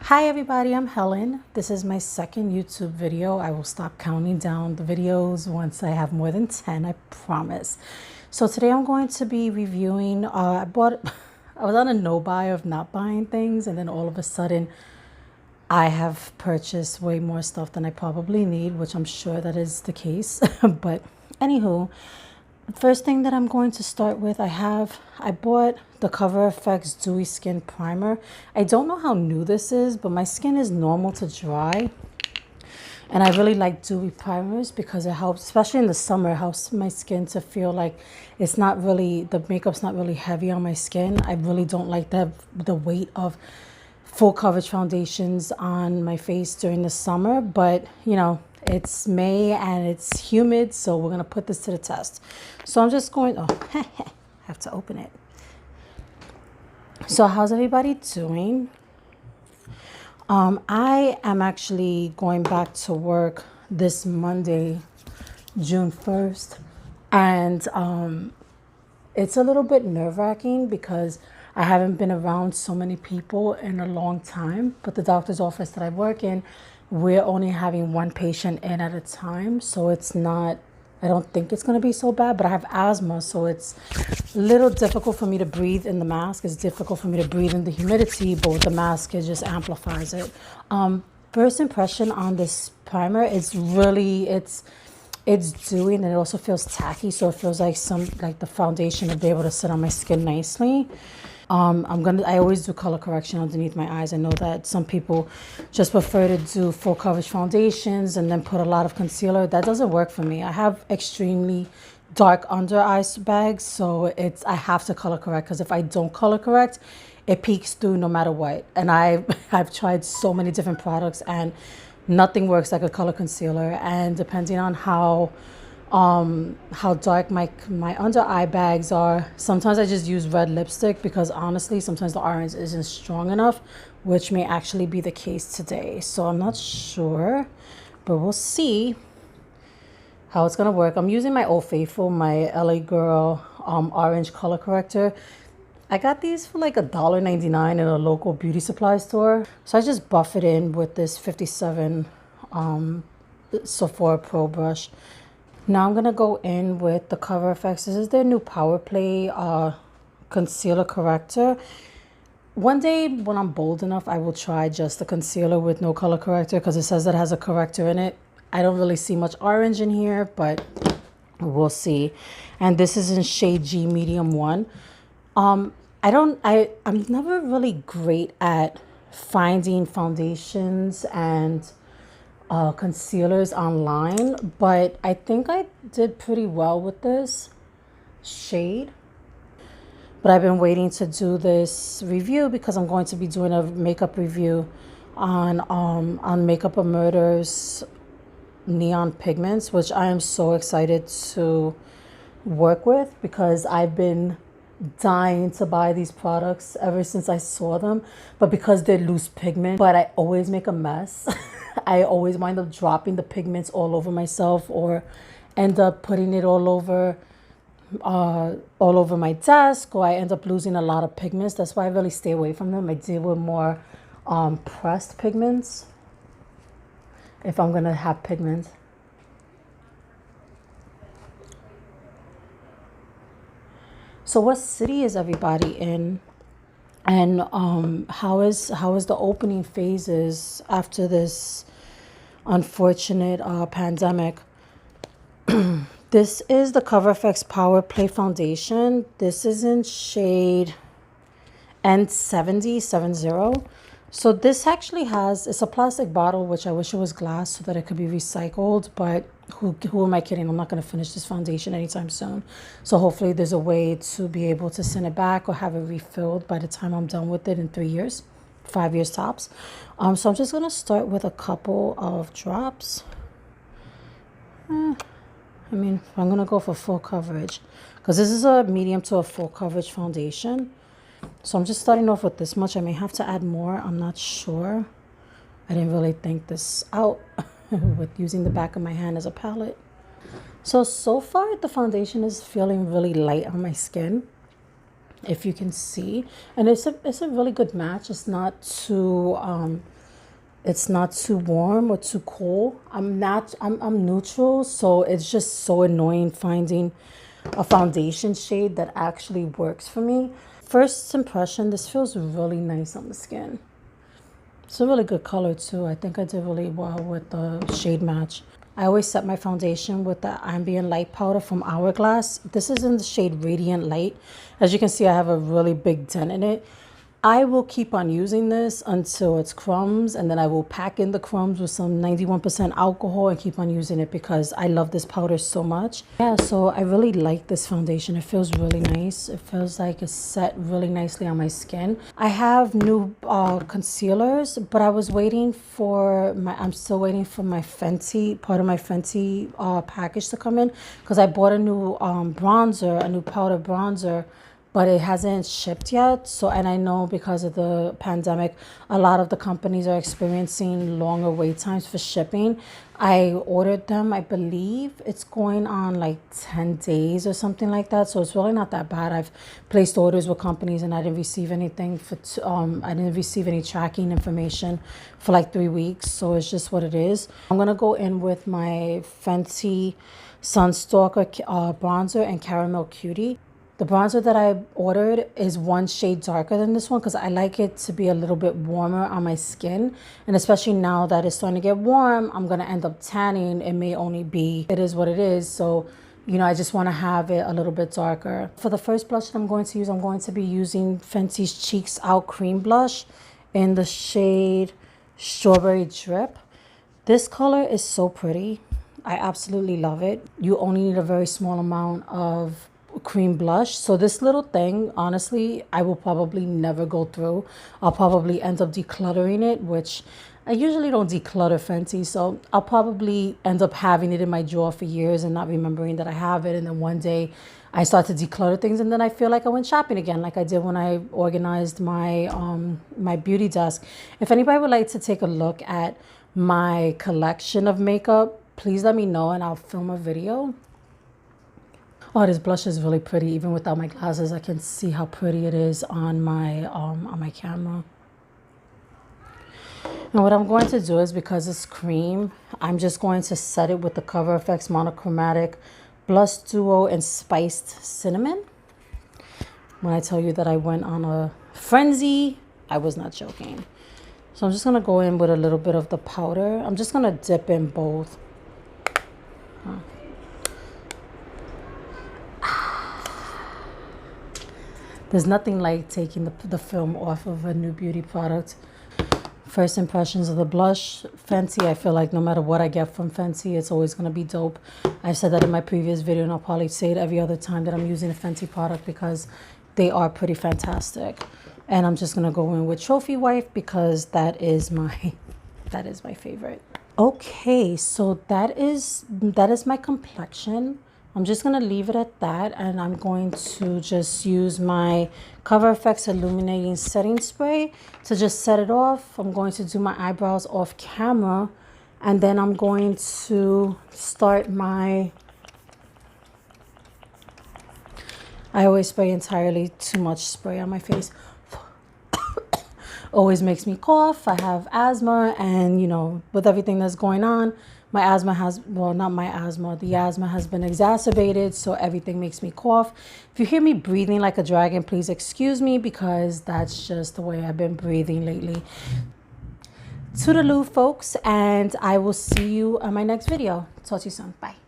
Hi everybody, I'm Helen. This is my second YouTube video. I will stop counting down the videos once I have more than 10, I promise. So today I'm going to be reviewing, I was on a no buy of not buying things, and then all of a sudden I have purchased way more stuff than I probably need, which I'm sure that is the case. But anywho, first thing that I'm going to start with, I bought the Cover Fx-Dewy Skin Primer. I don't know how new this is, but my skin is normal to dry. And I really like dewy primers because it helps, especially in the summer, it helps my skin to feel like it's not really, the makeup's not really heavy on my skin. I really don't like the weight of full coverage foundations on my face during the summer, but you know, it's May and it's humid, so we're gonna put this to the test. So I'm just going, oh, I have to open it. So how's everybody doing? I am actually going back to work this Monday, June 1st, and it's a little bit nerve-wracking because I haven't been around so many people in a long time, but the doctor's office that I work in, we're only having one patient in at a time, so it's not, I don't think it's going to be so bad, but I have asthma, so it's a little difficult for me to breathe in the mask. It's difficult for me to breathe in the humidity, but with the mask, it just amplifies it. First impression on this primer, it's dewy, and it also feels tacky, so it feels like the foundation will be able to sit on my skin nicely. I always do color correction underneath my eyes. I know that some people just prefer to do full coverage foundations and then put a lot of concealer. That doesn't work for me. I have extremely dark under eye bags, so I have to color correct, because if I don't color correct, it peeks through no matter what. And I've tried so many different products and nothing works like a color concealer. And depending on how dark my under eye bags are, sometimes I just use red lipstick, because honestly sometimes the orange isn't strong enough, which may actually be the case today. So I'm not sure, but we'll see how it's gonna work. I'm using my Old Faithful, my Lagirl orange color corrector. I got these for like $1.99 in a local beauty supply store. So I just buff it in with this 57 Sephora Pro brush. Now I'm going to go in with the Cover FX. This is their new Power Play concealer corrector. One day when I'm bold enough, I will try just the concealer with no color corrector, because it says that it has a corrector in it. I don't really see much orange in here, but we'll see. And this is in shade G Medium 1. I'm never really great at finding foundations and concealers online, but I think I did pretty well with this shade. But I've been waiting to do this review because I'm going to be doing a makeup review on Makeup of Murder's neon pigments, which I am so excited to work with, because I've been dying to buy these products ever since I saw them, but because they're loose pigment, but I always make a mess. I always wind up dropping the pigments all over myself, or end up putting it all over my desk, or I end up losing a lot of pigments. That's why I really stay away from them. I deal with more pressed pigments if I'm gonna have pigments. So what city is everybody in? And how is the opening phases after this unfortunate pandemic? This is the Cover FX Power Play Foundation. This is in shade N70. So this actually it's a plastic bottle, which I wish it was glass so that it could be recycled, but who am I kidding? I'm not going to finish this foundation anytime soon. So hopefully there's a way to be able to send it back or have it refilled by the time I'm done with it in 3 years, 5 years tops. So I'm just going to start with a couple of drops. I mean, I'm going to go for full coverage, because this is a medium to a full coverage foundation. So I'm just starting off with this much. I may have to add more. I'm not sure. I didn't really think this out with using the back of my hand as a palette. So far the foundation is feeling really light on my skin. if you can see. And it's a really good match. It's not too it's not too warm or too cool. I'm neutral, so it's just so annoying finding a foundation shade that actually works for me. First impression, this feels really nice on the skin. It's a really good color too. I think I did really well with the shade match. I always set my foundation with the ambient light powder from Hourglass. This is in the shade Radiant Light. As you can see, I have a really big dent in it. I will keep on using this until it's crumbs, and then I will pack in the crumbs with some 91% alcohol and keep on using it because I love this powder so much. Yeah, so I really like this foundation. It feels really nice. It feels like it's set really nicely on my skin. I have new concealers, but I was waiting for I'm still waiting for my Fenty, part of my Fenty package to come in, because I bought a new bronzer, a new powder bronzer, but it hasn't shipped yet. So, and I know because of the pandemic, a lot of the companies are experiencing longer wait times for shipping. I ordered them, I believe it's going on like 10 days or something like that. So it's really not that bad. I've placed orders with companies and I didn't receive anything for, I didn't receive any tracking information for like 3 weeks. So it's just what it is. I'm gonna go in with my Fenty Stalk'r bronzer and Caramel Cutie. The bronzer that I ordered is one shade darker than this one because I like it to be a little bit warmer on my skin. And especially now that it's starting to get warm, I'm going to end up tanning. It may only be, it is what it is. So, you know, I just want to have it a little bit darker. For the first blush that I'm going to use, I'm going to be using Fenty's Cheeks Out Cream Blush in the shade Strawberry Drip. This color is so pretty. I absolutely love it. You only need a very small amount of cream blush, so this little thing, honestly, I will probably never go through. I'll probably end up decluttering it, which I usually don't declutter Fenty, so I'll probably end up having it in my drawer for years and not remembering that I have it, and then one day I start to declutter things and then I feel like I went shopping again, like I did when I organized my my beauty desk. If anybody would like to take a look at my collection of makeup, please let me know and I'll film a video. Oh, this blush is really pretty. Even without my glasses, I can see how pretty it is on my camera. And what I'm going to do is, because it's cream, I'm just going to set it with the Cover FX Monochromatic Blush Duo and Spiced Cinnamon. When I tell you that I went on a frenzy, I was not joking. So I'm just going to go in with a little bit of the powder. I'm just going to dip in both. There's nothing like taking the film off of a new beauty product. First impressions of the blush. Fenty, I feel like no matter what I get from Fenty, it's always going to be dope. I've said that in my previous video, and I'll probably say it every other time that I'm using a Fenty product because they are pretty fantastic. And I'm just going to go in with Trophy Wife because that is my favorite. Okay, so that is my complexion. I'm just going to leave it at that, and I'm going to just use my Cover FX Illuminating Setting Spray to just set it off. I'm going to do my eyebrows off camera, and then I'm going to start my... I always spray entirely too much spray on my face. Always makes me cough. I have asthma, and you know, with everything that's going on, my asthma has, well, not my asthma, the asthma has been exacerbated, so everything makes me cough. If you hear me breathing like a dragon, please excuse me because that's just the way I've been breathing lately. Toodaloo, folks, and I will see you on my next video. Talk to you soon. Bye.